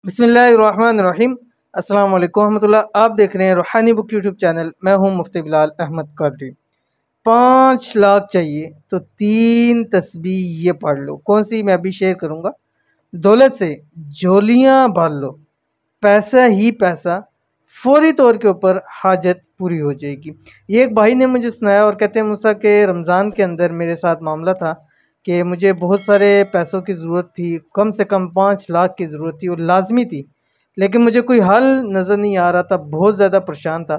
बिस्मिल्लाहिर्रहमानिर्रहीम। अस्सलाम वालेकुम रहमतुल्लाह। आप देख रहे हैं रूहानी बुक यूट्यूब चैनल। मैं हूं मुफ्ती बिलाल अहमद कादरी। 5 लाख चाहिए तो 3 तस्बीह ये पढ़ लो। कौन सी? मैं अभी शेयर करूंगा। दौलत से झोलियां भर लो, पैसा ही पैसा, फौरी तौर के ऊपर हाजत पूरी हो जाएगी। ये एक भाई ने मुझे सुनाया और कहते हैं मूसा के रमज़ान के अंदर मेरे साथ मामला था कि मुझे बहुत सारे पैसों की ज़रूरत थी, कम से कम 5 लाख की ज़रूरत थी और लाजमी थी, लेकिन मुझे कोई हल नज़र नहीं आ रहा था, बहुत ज़्यादा परेशान था।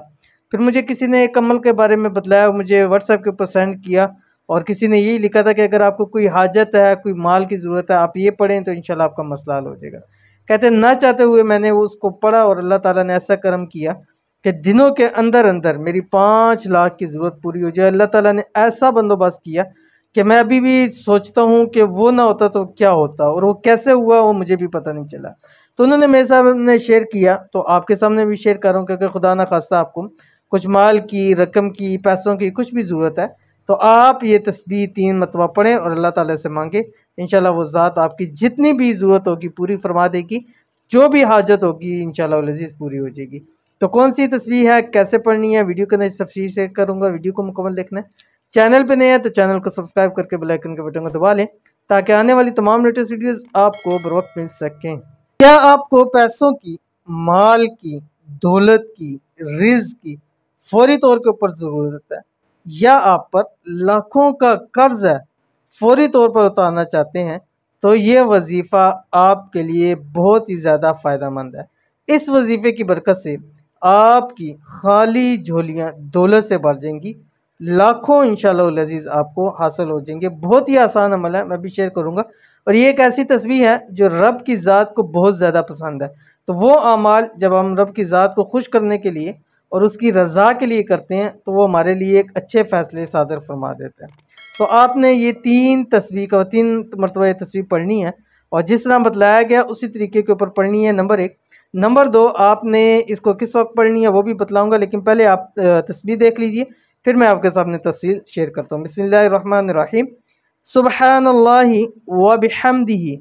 फिर मुझे किसी ने एक अमल के बारे में बतलाया, मुझे व्हाट्सएप के ऊपर सेंड किया और किसी ने यही लिखा था कि अगर आपको कोई हाजत है, कोई माल की ज़रूरत है, आप ये पढ़ें तो इंशाल्लाह आपका मसला हल हो जाएगा। कहते हैं ना चाहते हुए मैंने वो उसको पढ़ा और अल्लाह ताला ने ऐसा करम किया कि दिनों के अंदर अंदर मेरी 5 लाख की ज़रूरत पूरी हो जाए। अल्लाह ताला ने ऐसा बंदोबस्त किया कि मैं अभी भी सोचता हूँ कि वो ना होता तो क्या होता, और वो कैसे हुआ वो मुझे भी पता नहीं चला। तो उन्होंने मेरे सामने शेयर किया, तो आपके सामने भी शेयर कर रहा हूँ, क्योंकि खुदा ना खास्ता आपको कुछ माल की, रकम की, पैसों की कुछ भी ज़रूरत है तो आप ये तस्बीह 3 मरतबा पढ़ें और अल्लाह ताला से मांगे। इंशाल्लाह वो ज़ात आपकी जितनी भी ज़रूरत होगी पूरी फरमा देगी, जो भी हाजत होगी इंशाल्लाह लजीज़ पूरी हो जाएगी। तो कौन सी तस्बीह है, कैसे पढ़नी है, वीडियो के अंदर तफसील शेयर करूँगा। वीडियो को मुकम्मल देखना है। चैनल पे नए हैं तो चैनल को सब्सक्राइब करके बेल आइकन के बटन को दबा लें ताकि आने वाली तमाम लेटेस्ट वीडियोस आपको बर वक्त मिल सकें। क्या आपको पैसों की, माल की, दौलत की, रिज़्क की फौरी तौर के ऊपर ज़रूरत है, या आप पर लाखों का कर्ज है, फौरी तौर पर उतारना चाहते हैं, तो ये वजीफ़ा आपके लिए बहुत ही ज़्यादा फ़ायदेमंद है। इस वजीफ़े की बरकत से आपकी खाली झोलियाँ दौलत से भर जाएंगी, लाखों इंशाअल्लाह लजीज़ आपको हासिल हो जाएंगे। बहुत ही आसान अमल है, मैं भी शेयर करूँगा। और ये एक ऐसी तस्बीह है जो रब की ज़ात को बहुत ज़्यादा पसंद है। तो वो अमाल जब हम रब की ज़ात को खुश करने के लिए और उसकी रज़ा के लिए करते हैं तो वो हमारे लिए एक अच्छे फ़ैसले सादर फरमा देते हैं। तो आपने ये 3 तस्बीह का 3 मरतबा ये तस्बीह पढ़नी है और जिस तरह बतलाया गया उसी तरीके के ऊपर पढ़नी है, नंबर 1। नंबर 2, आपने इसको किस वक्त पढ़नी है वो भी बतलाऊँगा, लेकिन पहले आप तस्बीह देख लीजिए, फिर मैं आपके सामने तफसील शेयर करता हूँ। बिस्मिल्लाहिर्रहमानिर्रहीम। सुब्हानल्लाहि व बिहम्दिही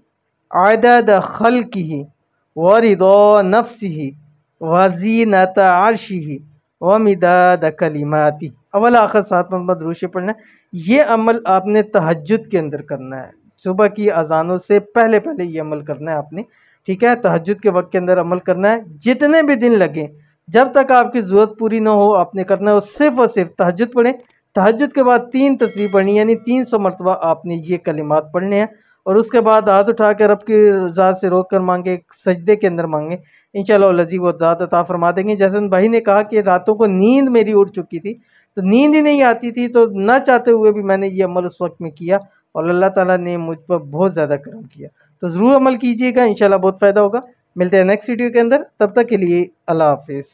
अदद खल्किही व रिदा नफ्सिही व ज़ीनत अर्शिही व मिदाद कलिमाती। अव्वल आखिर 7 मरतबा दुरूद शरीफ पढ़ना है। ये अमल आपने तहज्जुद के अंदर करना है, सुबह की अजानों से पहले पहले ये अमल करना है आपने, ठीक है। तहज्जुद के वक्त के अंदर अमल करना है, जितने भी दिन लगे, जब तक आपकी ज़रूरत पूरी ना हो आपने करना है। और सिर्फ तहज्जुद पढ़ें। तहज्जुद के बाद 3 तस्बीह पढ़नी, यानी 300 मरतबा आपने ये कलिमात पढ़ने हैं। और उसके बाद हाथ उठा कर रब की ज़ात से रोक कर मांगे, सजदे के अंदर मांगे, इंशाअल्लाह लज़ीज़ वो ज़ात अता फरमा देंगे। जैसे उन भाई ने कहा कि रातों को नींद मेरी उड़ चुकी थी, तो नींद ही नहीं आती थी, तो ना चाहते हुए भी मैंने ये अमल उस वक्त में किया और अल्लाह ताला ने मुझ पर बहुत ज़्यादा करम किया। तो ज़रूर अमल कीजिएगा, इंशाअल्लाह बहुत फ़ायदा होगा। मिलते हैं नेक्स्ट वीडियो के अंदर, तब तक के लिए अल्लाह हाफ़िज़।